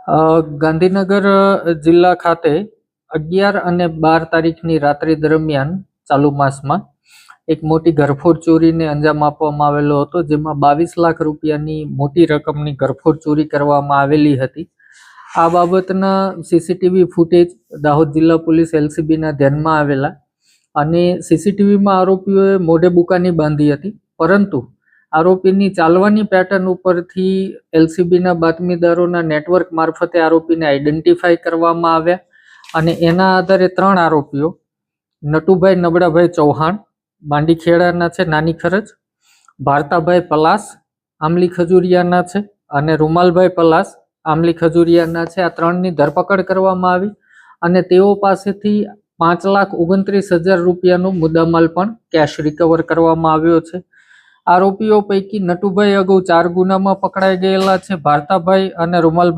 ગાંધીનગર જિલ્લા ખાતે 11 અને 12 તારીખની રાત્રિ દરમિયાન ચાલુ માસમાં એક મોટી ઘરફોડ ચોરીને અંજામ આપવામાં આવેલો હતો, જેમાં 22 લાખ રૂપિયાની મોટી રકમની ઘરફોડ ચોરી કરવામાં આવેલી હતી. આ બાબતના સીસીટીવી ફૂટેજ દાહોદ જિલ્લા પોલીસ એલસીબીના ધ્યાનમાં આવેલા અને સીસીટીવીમાં આરોપીઓએ મોઢે બુકાની બાંધી હતી, પરંતુ આરોપીની ચાલવાની પેટર્ન ઉપરથી એલસીબીના બાતમીદારોના નેટવર્ક મારફતે આરોપીને આઈડેન્ટિફાઈ કરવામાં આવ્યા અને એના આધારે 3 આરોપીઓ નટુભાઈ નબળાભાઈ ચૌહાણ બાંડીખેડાના છે, નાની ખરજ, ભારતાભાઈ પલાસ આમલી ખજુરિયાના છે અને રૂમાલભાઈ પલાસ આમલી ખજુરિયાના છે. આ 3ની ધરપકડ કરવામાં આવી અને તેઓ પાસેથી 5,29,000 રૂપિયાનો મુદ્દામાલ પણ કેશ રિકવર કરવામાં આવ્યો છે. આરોપીઓ પૈકી નટુભાઈ અગાઉ 4 ગુનામાં પકડાઈ ગયેલા છે. ભારતાભાઈ અને રૂમાલભાઈ